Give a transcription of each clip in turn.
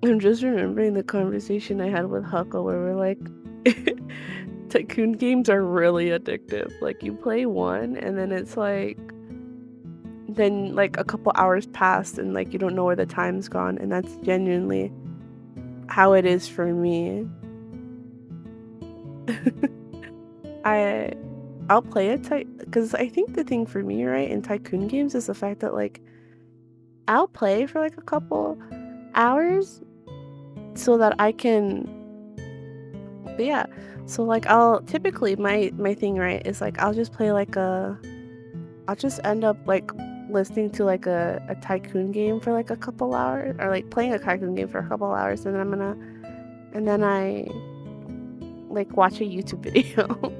I'm just remembering the conversation I had with Huckle where we're like, tycoon games are really addictive. Like, you play one, and then it's like, then like a couple hours pass, and like you don't know where the time's gone, and that's genuinely how it is for me. I I'll play it because I think the thing for me, right, in tycoon games is the fact that like I'll play for like a couple hours so that I can, but yeah. So like I'll typically my thing, right, is like I'll just play like I'll just end up like listening to like a tycoon game for like a couple hours, or like playing a tycoon game for a couple hours, and then I like watch a YouTube video.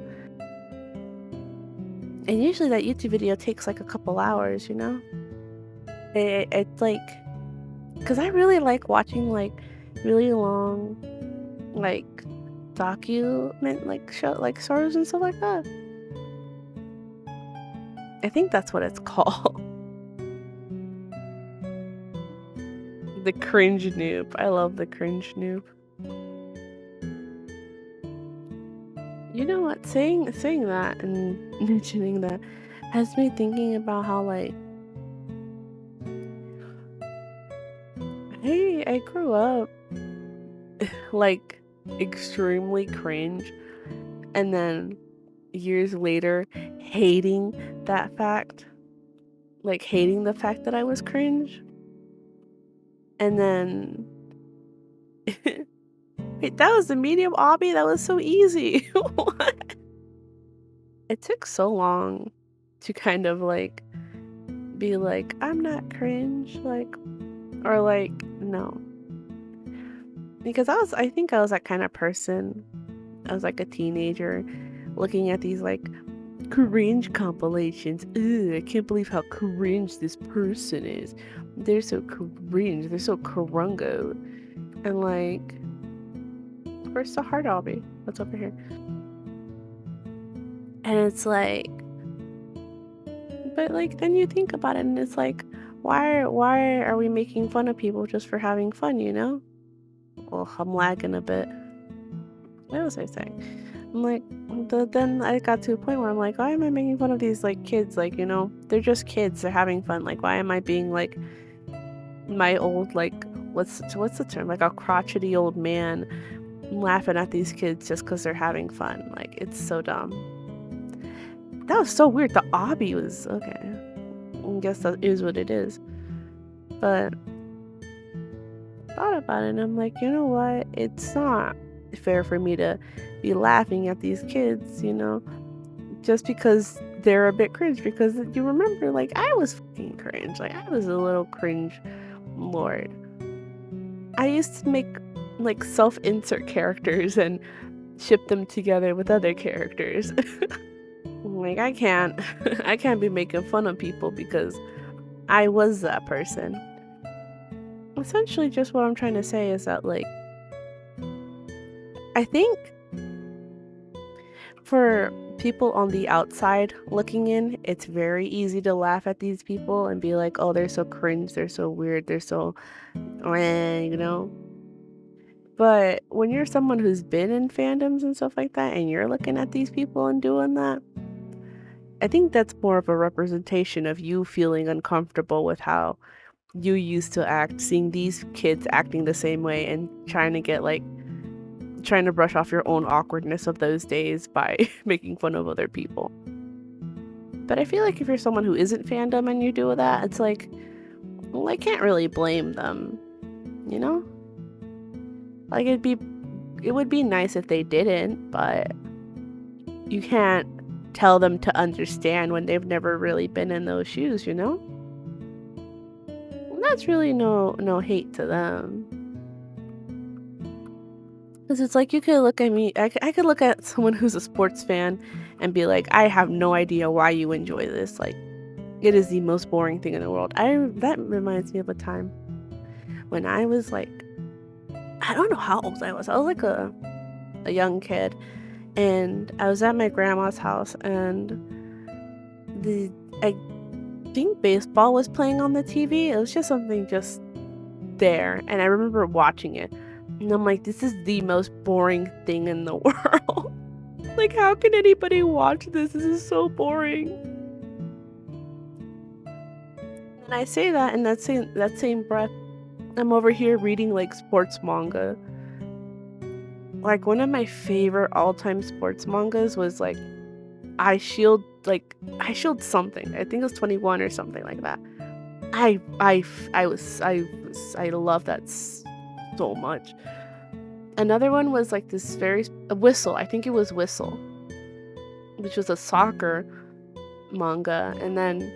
And usually that YouTube video takes like a couple hours, you know? It's like, because I really like watching like really long, like document like show like stories and stuff like that. I think that's what it's called. The cringe noob. I love the cringe noob. You know what? Saying that and mentioning that has me thinking about how like I grew up like extremely cringe, and then years later hating that fact, like hating the fact that I was cringe, and then wait, that was the medium obby? That was so easy. What? It took so long to kind of like be like, I'm not cringe, like, or like, no. Because I think I was that kind of person. I was like a teenager looking at these like cringe compilations. Ugh, I can't believe how cringe this person is. They're so cringe. They're so crungo. And like, where's the hard obby? What's over here? And it's like, but like then you think about it, and it's like, why are we making fun of people just for having fun, you know? Well, I'm lagging a bit. What was I saying? I'm like, then I got to a point where I'm like, why am I making fun of these like kids? Like, you know, they're just kids. They're having fun. Like, why am I being like my old like what's the term? Like a crotchety old man laughing at these kids just because they're having fun. Like, it's so dumb. That was so weird. The obby was okay. I guess that is what it is. But thought about it, and I'm like, you know what? It's not fair for me to be laughing at these kids, you know, just because they're a bit cringe. Because you remember, like, I was fucking cringe. Like, I was a little cringe lord. I used to make like self-insert characters and ship them together with other characters. Like, I can't I can't be making fun of people because I was that person. Essentially, just what I'm trying to say is that, like, I think for people on the outside looking in, it's very easy to laugh at these people and be like, oh, they're so cringe, they're so weird, they're so, you know? But when you're someone who's been in fandoms and stuff like that, and you're looking at these people and doing that, I think that's more of a representation of you feeling uncomfortable with how you used to act, seeing these kids acting the same way and trying to brush off your own awkwardness of those days by making fun of other people. But I feel like if you're someone who isn't fandom and you do that, it's like, well, I can't really blame them, you know? Like, it would be nice if they didn't, but you can't tell them to understand when they've never really been in those shoes, you know? And that's really no hate to them. Because it's like, you could look at me, I could look at someone who's a sports fan and be like, I have no idea why you enjoy this. Like, it is the most boring thing in the world. That reminds me of a time when I was like, I don't know how old I was. I was like a young kid, and I was at my grandma's house, and I think baseball was playing on the TV. It was just something just there, and I remember watching it, and I'm like, "This is the most boring thing in the world. Like, how can anybody watch this? This is so boring." And I say that in that same breath, I'm over here reading, like, sports manga. Like, one of my favorite all-time sports mangas was, like, I Shield something. I think it was 21 or something like that. I love that so much. Another one was, like, this Whistle, I think it was Whistle, which was a soccer manga, and then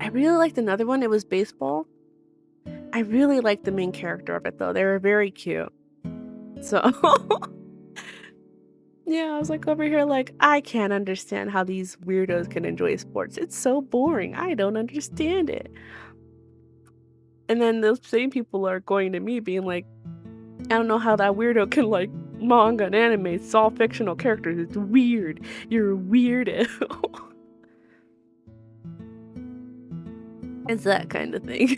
I really liked another one, it was baseball. I really liked the main character of it, though, they were very cute. So, yeah, I was, like, over here, like, "I can't understand how these weirdos can enjoy sports, it's so boring, I don't understand it." And then those same people are going to me being like, "I don't know how that weirdo can like manga and anime, it's all fictional characters, it's weird, you're a weirdo." It's that kind of thing.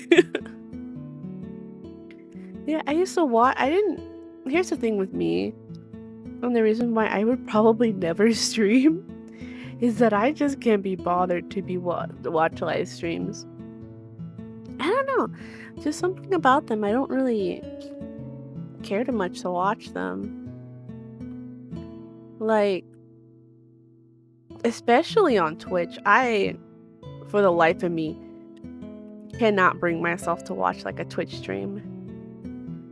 Yeah, I used to watch. I didn't Here's the thing with me, and the reason why I would probably never stream is that I just can't be bothered to watch live streams. I don't know, just something about them, I don't really care too much to watch them. Like, especially on Twitch, for the life of me, cannot bring myself to watch, like, a Twitch stream.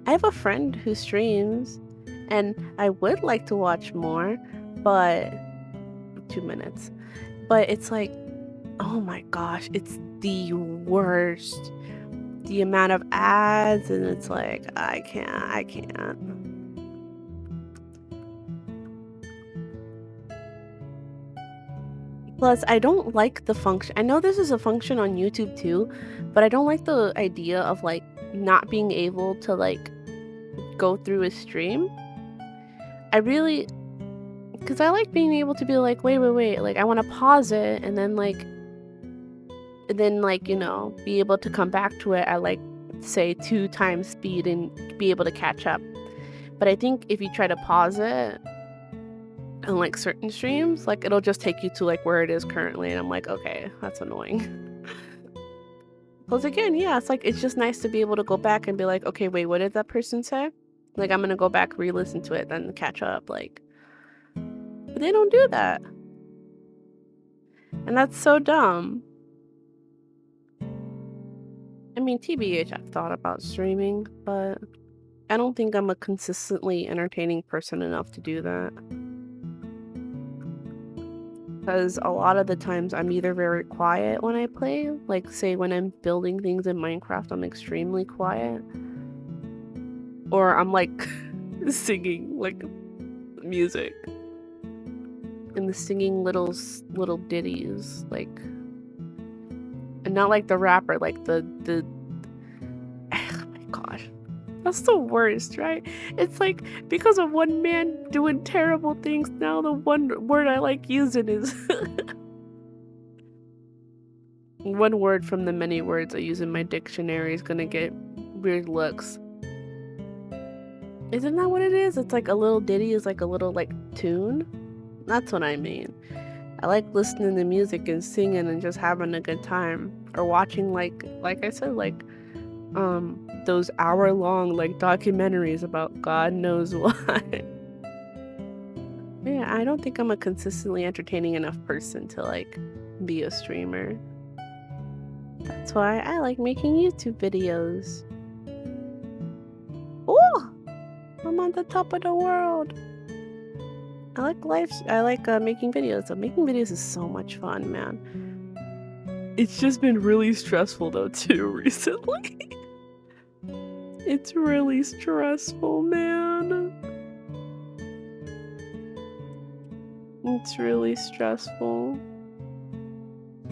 I have a friend who streams, and I would like to watch more, but 2 minutes. But it's like, oh my gosh, it's the worst. The amount of ads, and it's like, I can't. Plus, I don't like the function. I know this is a function on YouTube too, but I don't like the idea of, like, not being able to, like, go through a stream. I really, because I like being able to be like, wait, like, I want to pause it and then, like, be able to come back to it at, like, say 2 times speed and be able to catch up. But I think if you try to pause it on, like, certain streams, like, it'll just take you to, like, where it is currently, and I'm like, okay, that's annoying. Because again, yeah, it's like, it's just nice to be able to go back and be like, okay, wait, what did that person say? Like, I'm gonna go back, re-listen to it, then catch up, like, but they don't do that. And that's so dumb. I mean, TBH, I've thought about streaming, but I don't think I'm a consistently entertaining person enough to do that. Because a lot of the times I'm either very quiet when I play, like, say when I'm building things in Minecraft, I'm extremely quiet. Or I'm, like, singing, like, music. And singing little ditties, like, and not like the rapper, like the oh my gosh. That's the worst, right? It's like, because of one man doing terrible things, now the one word I like using is one word from the many words I use in my dictionary is gonna get weird looks. Isn't that what it is? It's like a little ditty is like a little, like, tune? That's what I mean. I like listening to music and singing and just having a good time. Or watching, like I said, like, those hour-long, like, documentaries about God knows what. Yeah, I don't think I'm a consistently entertaining enough person to, like, be a streamer. That's why I like making YouTube videos. Ooh! I'm on the top of the world! I like making videos. So making videos is so much fun, man. It's just been really stressful though too recently. It's really stressful, man. It's really stressful.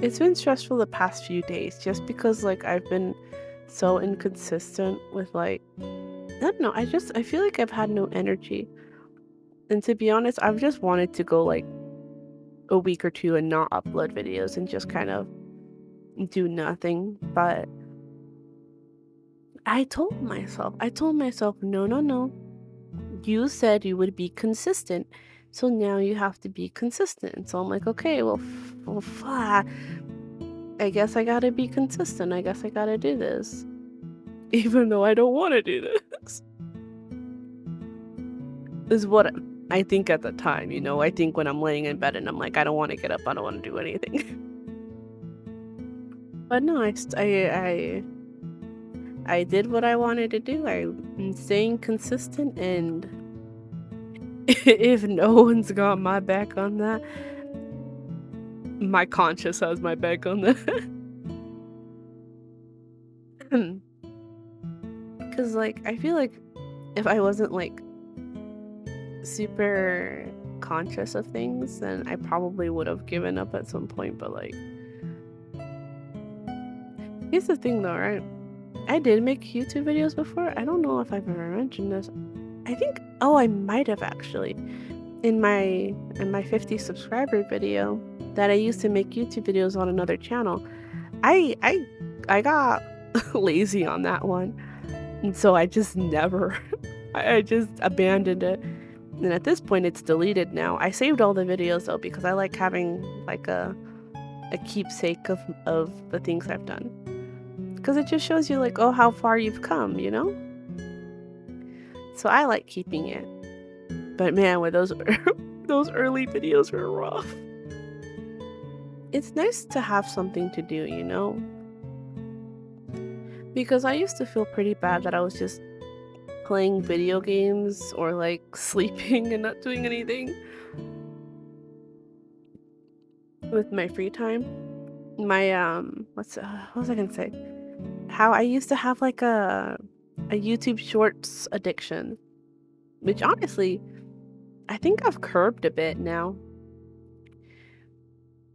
It's been stressful the past few days just because, like, I've been so inconsistent with, like, I don't know, I feel like I've had no energy. And to be honest, I've just wanted to go, like, a week or 2 and not upload videos and just kind of do nothing, but I told myself, no, no, no. You said you would be consistent. So now you have to be consistent. So I'm like, okay, I guess I gotta be consistent. I guess I gotta do this. Even though I don't want to do this. Is what I think at the time, you know? I think when I'm laying in bed and I'm like, I don't want to get up, I don't want to do anything. But no, I did what I wanted to do. I'm staying consistent, and if no one's got my back on that, my conscience has my back on that. Because, like, I feel like if I wasn't, like, super conscious of things, then I probably would have given up at some point, but, like, here's the thing though, right? I did make YouTube videos before. I don't know if I've ever mentioned this. I think, oh, I might have actually. In my 50 subscriber video that I used to make YouTube videos on another channel. I got lazy on that one. And so I just never I just abandoned it. And at this point it's deleted now. I saved all the videos though because I like having like a keepsake of the things I've done. Because it just shows you like, oh, how far you've come, you know? So I like keeping it. But man, with those those early videos were rough. It's nice to have something to do, you know? Because I used to feel pretty bad that I was just playing video games or like sleeping and not doing anything with my free time. My what was I gonna say? How I used to have like a YouTube Shorts addiction, which honestly I think I've curbed a bit now.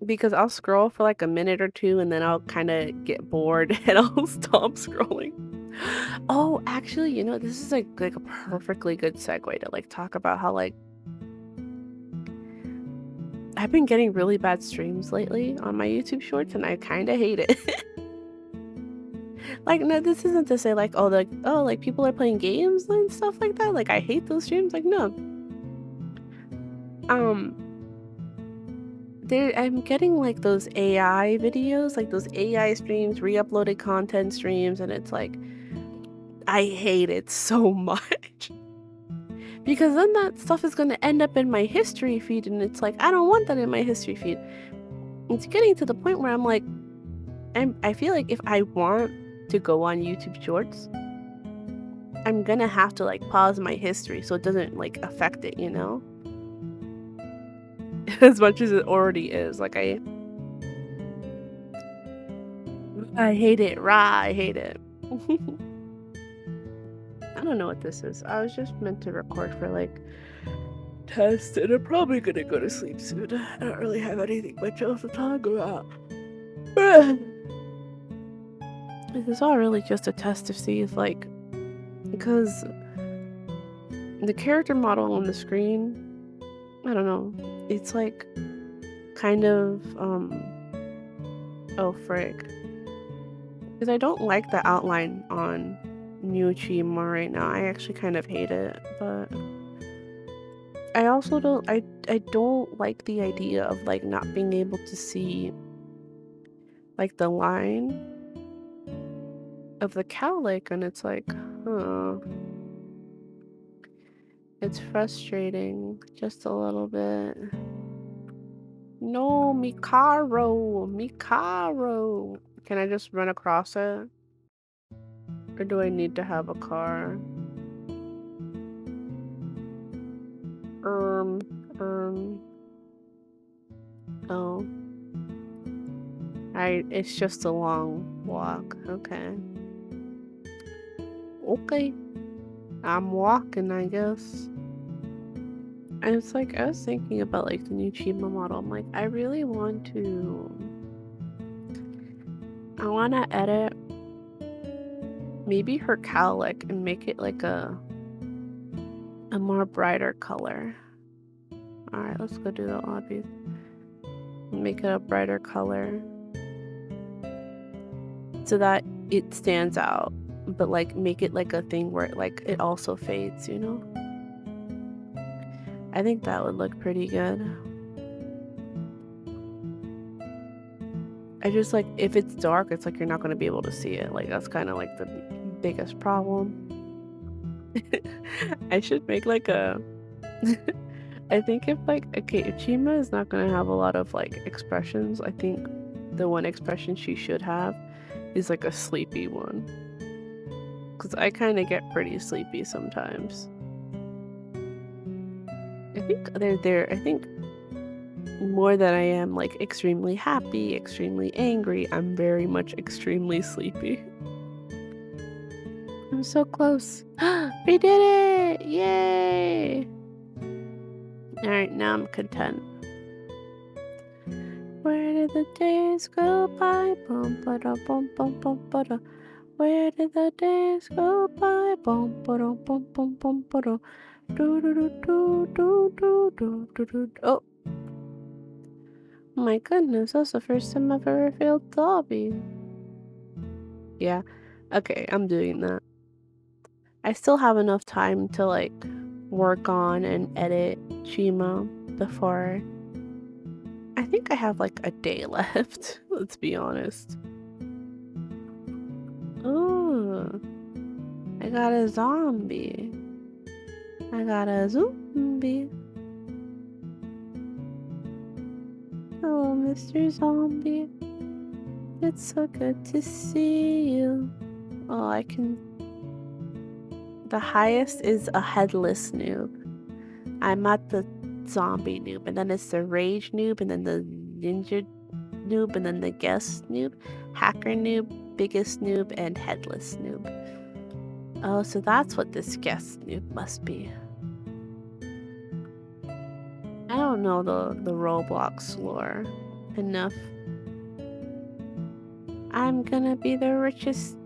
Because I'll scroll for like a minute or two and then I'll kind of get bored and I'll stop scrolling. Oh, actually, you know, this is like a perfectly good segue to like talk about how like I've been getting really bad streams lately on my YouTube Shorts and I kind of hate it. Like, no, this isn't to say like, oh, like people are playing games and stuff like that. Like, I hate those streams. Like, no. Um, I'm getting like those AI videos, like those AI streams, re-uploaded content streams, and it's like I hate it so much. Because then that stuff is going to end up in my history feed and it's like I don't want that in my history feed. It's getting to the point where I'm like I feel like if I want to go on YouTube Shorts, I'm going to have to like pause my history so it doesn't like affect it, you know? As much as it already is. Like I hate it. I hate it. I don't know what this is. I was just meant to record for like test and I'm probably gonna go to sleep soon. I don't really have anything much else to talk about. This is all really just a test to see if like because the character model on the screen, I don't know, it's like kind of oh frick. Because I don't like the outline on new Chima right now. I actually kind of hate it, but I also I don't like the idea of like not being able to see like the line of the cowlick, and it's like, huh. It's frustrating just a little bit. No, Mikaro, Mikaro. Can I just run across it? Or do I need to have a car? Oh. It's just a long walk. Okay. Okay. I'm walking, I guess. And it's like, I was thinking about like the new Chima model. I'm like, I really want to edit maybe her cowlick and make it like a more brighter color. Alright, let's go do the lobby. Make it a brighter color so that it stands out but like make it like a thing where it also fades, you know? I think that would look pretty good. I just like if it's dark, it's like you're not gonna be able to see it. Like that's kind of like the biggest problem. I should make like a I think if like okay, if Chima is not gonna have a lot of like expressions, I think the one expression she should have is like a sleepy one. Cause I kind of get pretty sleepy sometimes. I think they're there. I think more than I am like extremely happy, extremely angry, I'm very much extremely sleepy. I'm so close. We did it! Yay! Alright, now I'm content. Where did the days go by? Bum ba da bum bum bum ba da. Where did the days go by? Bum ba da bum bum bum ba da. Do do do do do do do do do. Oh my goodness, that's the first time I've ever failed the lobby. Yeah, okay, I'm doing that. I still have enough time to like work on and edit Chima before. I think I have like a day left, let's be honest. Ooh, I got a zombie. I got a zombie. Hello, Mr. Zombie. It's so good to see you. Oh, I can. The highest is a headless noob. I'm at the zombie noob, and then it's the rage noob, and then the ninja noob, and then the guest noob, hacker noob, biggest noob, and headless noob. Oh, so that's what this guest noob must be. I don't know the Roblox lore enough. I'm gonna be the richest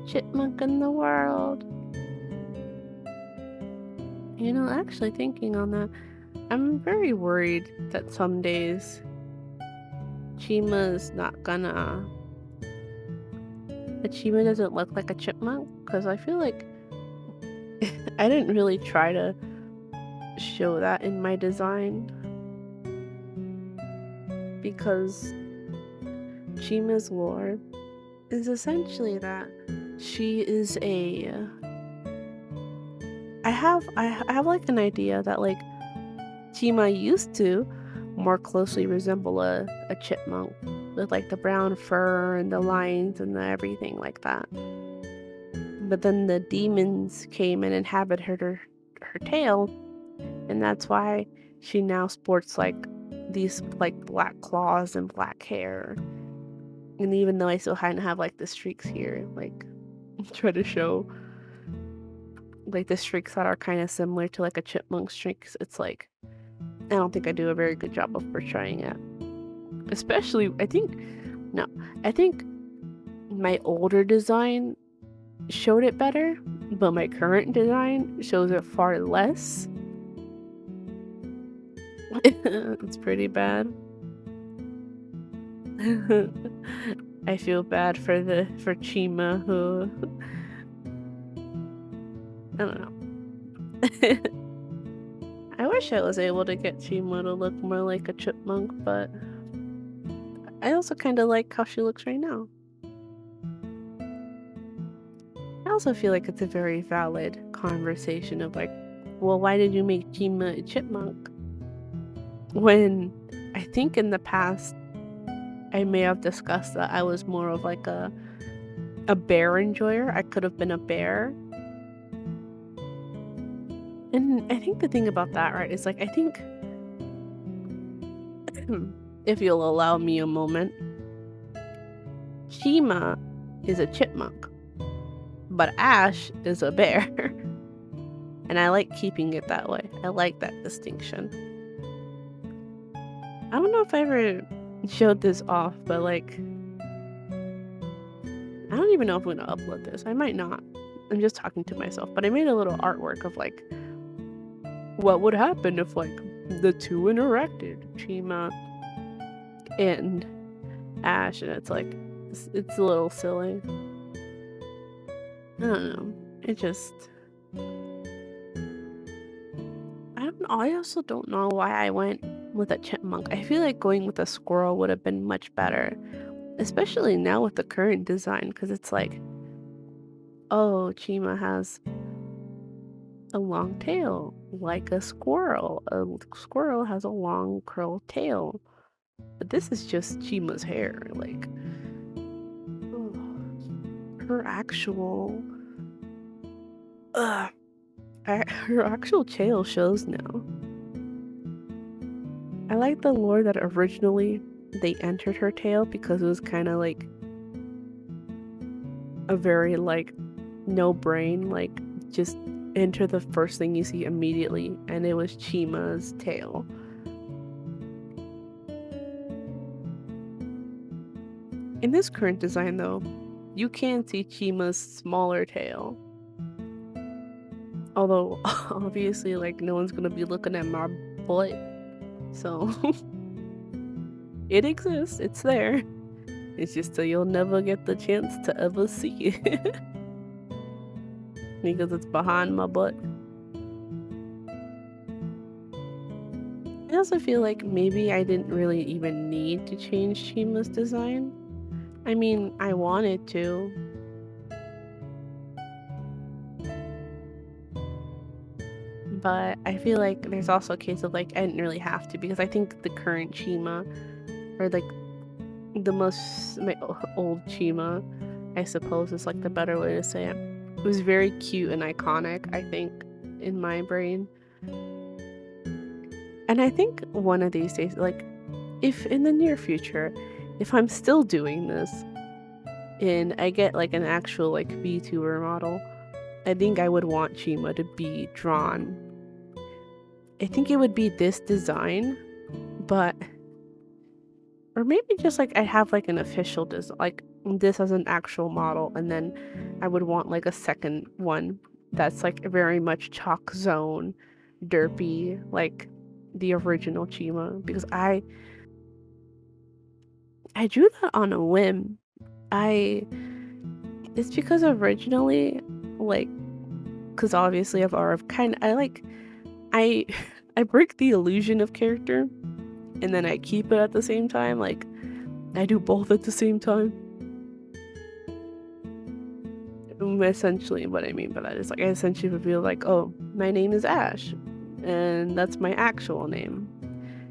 chipmunk in the world. You know, actually thinking on that, I'm very worried that some days Chima's not gonna... that Chima doesn't look like a chipmunk, because I feel like I didn't really try to show that in my design, because Chima's lore is essentially that she is a... I have like an idea that like Chima used to more closely resemble a chipmunk with like the brown fur and the lines and the everything like that. But then the demons came and inhabited her tail, and that's why she now sports like these like black claws and black hair. And even though I still kind of have like the streaks here, like try to show like the streaks that are kind of similar to like a chipmunk streaks, it's like I don't think I do a very good job of portraying it. Especially, I think my older design showed it better, but my current design shows it far less. It's pretty bad. I feel bad for Chima, who I don't know. I wish I was able to get Chima to look more like a chipmunk, but I also kind of like how she looks right now. I also feel like it's a very valid conversation of like, well, why did you make Chima a chipmunk? When I think in the past I may have discussed that I was more of like a bear enjoyer. I could have been a bear. And I think the thing about that, right, is like I think if you'll allow me a moment, Chima is a chipmunk, but Ash is a bear. And I like keeping it that way. I like that distinction. I don't know if I ever showed this off, but like I don't even know if I'm gonna upload this. I might not. I'm just talking to myself, but I made a little artwork of like what would happen if like the two interacted, Chima and Ash, and it's like it's a little silly. I don't know. It just I don't know. I also don't know why I went with a chipmunk. I feel like going with a squirrel would have been much better, especially now with the current design, because it's like, oh, Chima has a long tail, like a squirrel. A squirrel has a long curled tail. But this is just Chima's hair. Like, ugh, her actual, ugh, her actual tail shows now. I like the lore that originally they entered her tail because it was kind of like a very like no brain, like just enter the first thing you see immediately, and it was Chima's tail. In this current design though, you can see Chima's smaller tail. Although obviously like no one's gonna be looking at my butt. So it exists, it's there. It's just that you'll never get the chance to ever see it. Because it's behind my butt. I also feel like maybe I didn't really even need to change Chima's design. I mean, I wanted to. But I feel like there's also a case of like I didn't really have to because I think the current Chima or like the most old Chima, I suppose is like the better way to say it. It was very cute and iconic, I think, in my brain. And I think one of these days, like if in the near future, if I'm still doing this and I get like an actual like VTuber model, I think I would want Chima to be drawn. I think it would be this design, but or maybe just like I have like an official like this as an actual model, and then I would want like a second one that's like very much chalk zone, derpy, like the original Chima, because I drew that on a whim. It's because originally, like, because obviously I've kind of I I break the illusion of character and then I keep it at the same time. Like I do both at the same time. Essentially, what I mean by that is like I essentially reveal like, oh, my name is Ash, and that's my actual name,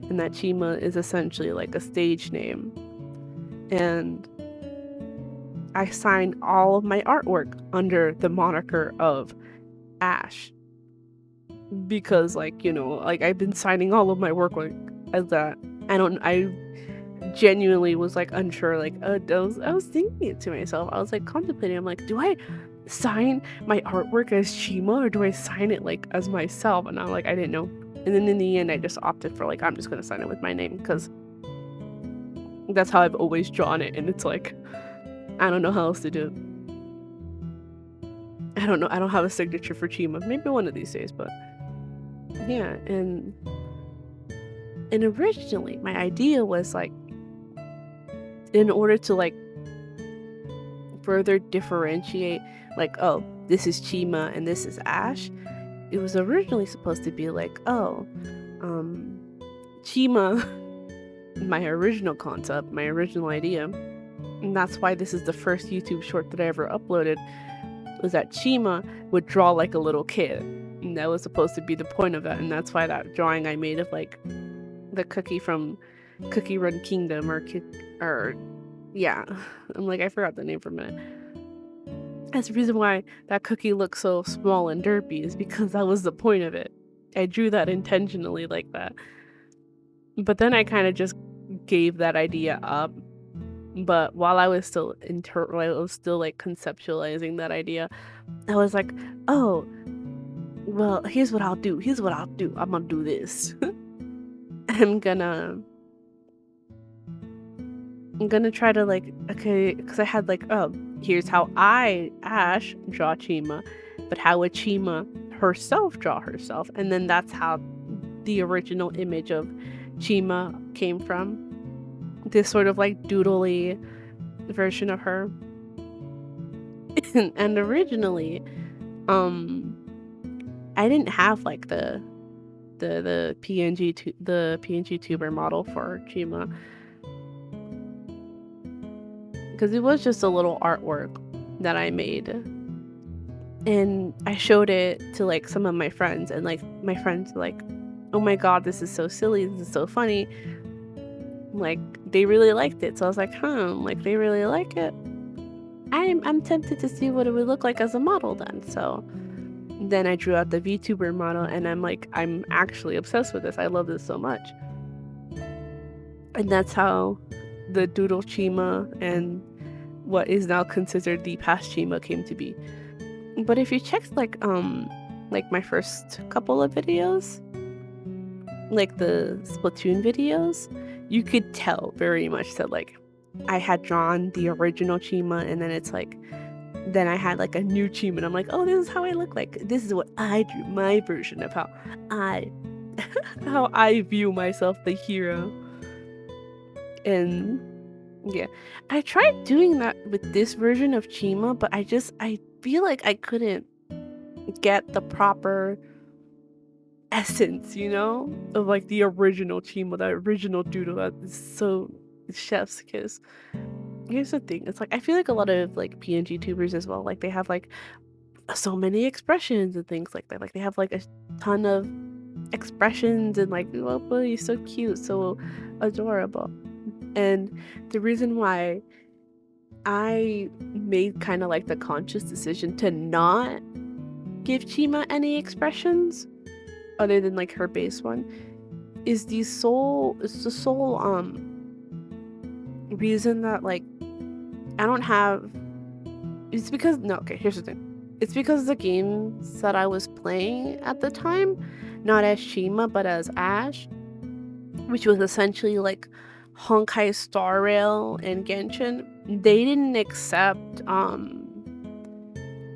and that Chima is essentially like a stage name, and I sign all of my artwork under the moniker of Ash. Because like, you know, like I've been signing all of my work like as that. I genuinely was like unsure, like I was thinking it to myself. I was like contemplating, I'm like, do I sign my artwork as Chima or do I sign it like as myself? And I'm like, I didn't know. And then in the end I just opted for like I'm just gonna sign it with my name because that's how I've always drawn it, and it's like I don't know how else to do it. I don't know. I don't have a signature for Chima. Maybe one of these days, but yeah, and originally my idea was like in order to like further differentiate like, oh, this is Chima and this is Ash, it was originally supposed to be like, oh, Chima, my original concept, my original idea, and that's why this is the first YouTube short that I ever uploaded, was that Chima would draw like a little kid. And that was supposed to be the point of that, and that's why that drawing I made of like the cookie from Cookie Run Kingdom or yeah, I'm like I forgot the name for a minute. That's the reason why that cookie looks so small and derpy is because that was the point of it. I drew that intentionally like that. But then I kind of just gave that idea up. But while I was still like conceptualizing that idea, I was like, oh, well, here's what I'll do. Here's what I'll do. I'm gonna do this. I'm gonna try to like, okay, because I had like, oh, here's how I, Ash, draw Chima, but how would Chima herself draw herself? And then that's how the original image of Chima came from. This sort of like doodly version of her. And originally, um, I didn't have like the PNGTuber model for Chima because it was just a little artwork that I made. And I showed it to like some of my friends, and like my friends were like, "Oh my god, this is so silly, this is so funny." Like they really liked it. So I was like, like they really like it. I'm tempted to see what it would look like as a model then. So then I drew out the VTuber model, and I'm like, I'm actually obsessed with this. I love this so much. And that's how the Doodle Chima and what is now considered the past Chima came to be. But if you check like my first couple of videos, like the Splatoon videos, you could tell very much that like I had drawn the original Chima, and then it's like then I had like a new Chima, and I'm like, oh, this is how I look like. This is what I drew, my version of how I how I view myself, the hero. And yeah, I tried doing that with this version of Chima, but I feel like I couldn't get the proper essence, of like the original Chima, the original doodle that is so chef's kiss. Here's the thing, it's like I feel like a lot of like PNG tubers as well, like they have like so many expressions and things like that. Like they have like a ton of expressions and like, oh boy, you're so cute, so adorable. And the reason why I made kind of like the conscious decision to not give Chima any expressions other than like her base one is the sole reason that like I don't have it's because no, okay, here's the thing. It's because the games that I was playing at the time, not as Chima but as Ash, which was essentially like Honkai Star Rail and Genshin, they didn't accept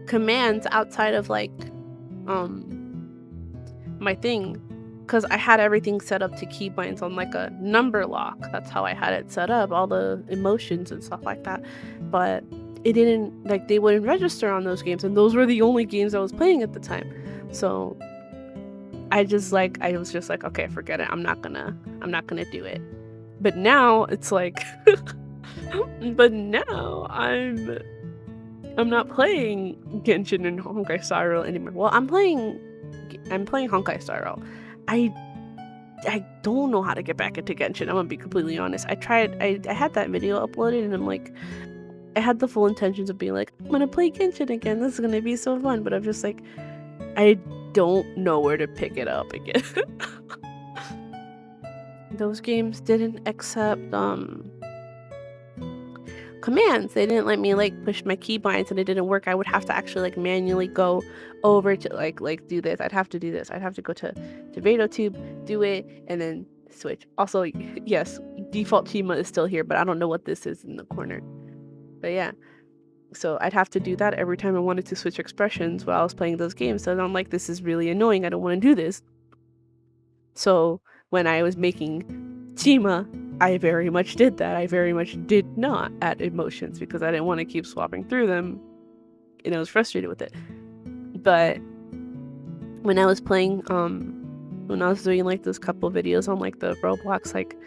commands outside of like my thing, because I had everything set up to keybinds on like a number lock. That's how I had it set up, all the emotions and stuff like that. But it didn't, like, they wouldn't register on those games, and those were the only games I was playing at the time. So I was just like, okay, forget it. I'm not gonna do it. But now it's like but now I'm not playing Genshin and Honkai Star Rail anymore. Well, I'm playing Honkai Star Rail. I don't know how to get back into Genshin. I'm gonna be completely honest. I had that video uploaded, and I'm like, I had the full intentions of being like, I'm gonna play Genshin again. This is gonna be so fun. But I'm just like, I don't know where to pick it up again. Those games didn't accept commands. They didn't let me like push my keybinds, and it didn't work. I would have to actually like manually go over to like do this. I'd have to do this. I'd have to go to VatoTube, do it, and then switch. Also, yes, default Chima is still here, but I don't know what this is in the corner. But yeah, so I'd have to do that every time I wanted to switch expressions while I was playing those games. So I'm like, this is really annoying. I don't want to do this. So when I was making Chima, I very much did that. I very much did not add emotions because I didn't want to keep swapping through them, and I was frustrated with it. But when I was playing, when I was doing like those couple videos on like the Roblox like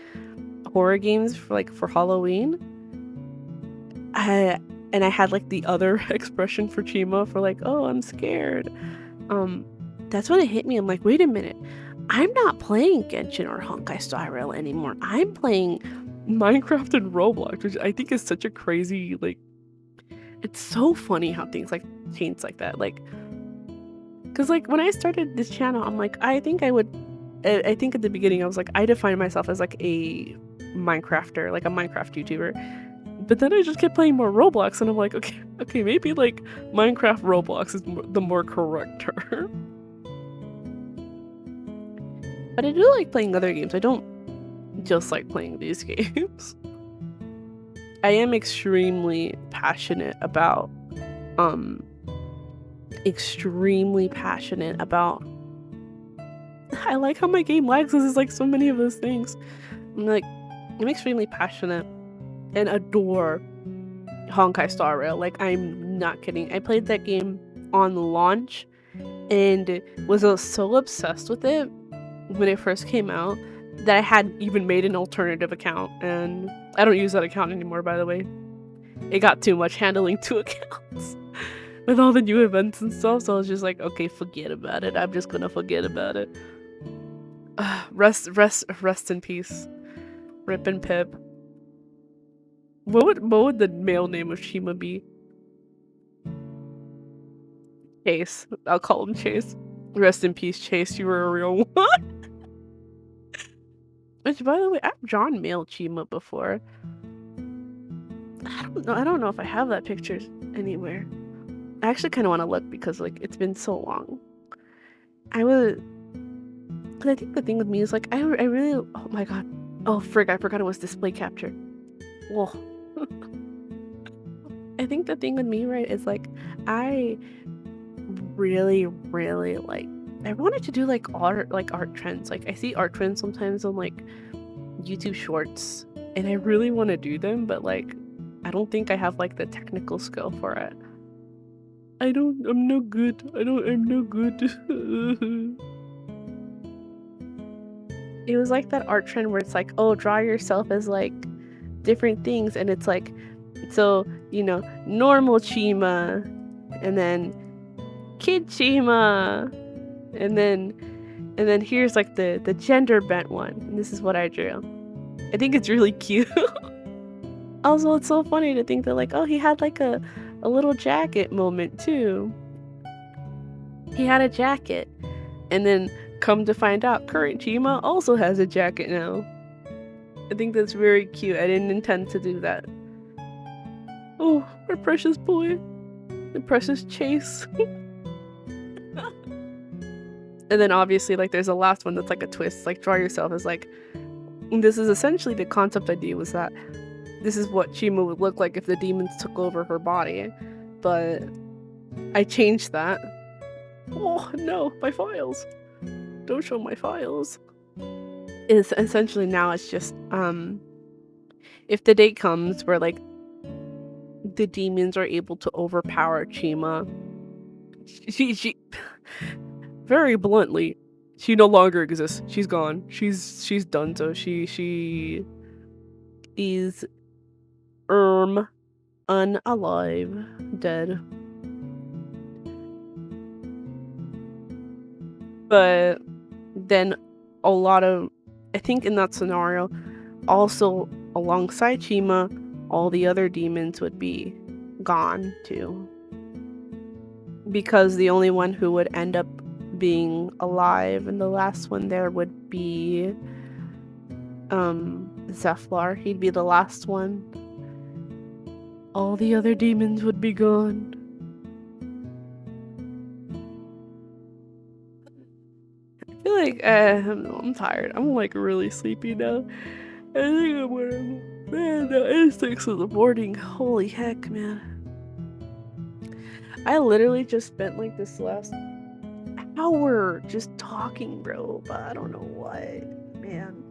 horror games for Halloween, I had like the other expression for Chima for like, oh, I'm scared. That's when it hit me. I'm like, wait a minute. I'm not playing Genshin or Honkai Star Rail anymore. I'm playing Minecraft and Roblox, which I think is such a crazy, like, it's so funny how things like change like that. Like, because like when I started this channel, I'm like, I think at the beginning I was like, I define myself as like a Minecrafter, like a Minecraft YouTuber. But then I just kept playing more Roblox, and I'm like, okay, maybe like Minecraft Roblox is the more correct term. But I do like playing other games. I don't just like playing these games. I am extremely passionate about I like how my game lags because it's like so many of those things. I'm extremely passionate and adore Honkai Star Rail. Like, I'm not kidding. I played that game on launch and was so obsessed with it when it first came out that I had even made an alternative account, and I don't use that account anymore, by the way. It got too much handling 2 accounts with all the new events and stuff, so I was just like, okay, forget about it. I'm just gonna forget about it. Rest in peace. Rip and Pip. What would the male name of Chima be? Chase. I'll call him Chase. Rest in peace, Chase. You were a real one. Which, by the way, I've drawn male Chima before. I don't know if I have that picture anywhere. I actually kind of want to look because, like, it's been so long. Because I think the thing with me is, like, I really, oh my god. Oh, frig, I forgot it was display capture. Whoa. I think the thing with me, right, is, like, I really, like, I wanted to do, like, art trends. Like, I see art trends sometimes on, like, YouTube shorts, and I really want to do them, but, like, I don't think I have, like, the technical skill for it. I'm no good. I'm no good. It was like that art trend where it's like, oh, draw yourself as, like, different things, and it's like, so, you know, normal Chima, and then kid Chima, and then here's, like, the gender bent one, and this is what I drew. I think it's really cute. Also, it's so funny to think that, like, oh, he had, like, a little jacket moment too. He had a jacket, and then come to find out, current Chima also has a jacket now. I think that's very cute. I didn't intend to do that. Oh, my precious boy. The precious Chase. And then obviously, like, there's a last one that's like a twist, like, draw yourself as, like, this is essentially the concept idea was that this is what Chima would look like if the demons took over her body, but I changed that. Oh no, my files. Don't show my files. Is essentially now it's just if the day comes where, like, the demons are able to overpower Chima, she very bluntly, she no longer exists. She's gone. She's done. So she is unalive, dead. But then a lot of, I think in that scenario, also alongside Chima, all the other demons would be gone too. Because the only one who would end up being alive and the last one there would be Zephyr. He'd be the last one. All the other demons would be gone. I feel like I'm tired. I'm, like, really sleepy now. I think I'm gonna, man, the instincts of the morning. Holy heck, man. I literally just spent, like, this last hour just talking, bro, but I don't know what, man.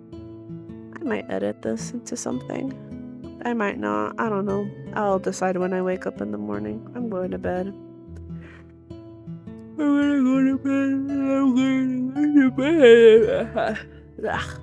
I might edit this into something. I might not. I don't know. I'll decide when I wake up in the morning. I'm going to bed. I'm gonna go to bed. I'm going to bed. Ugh.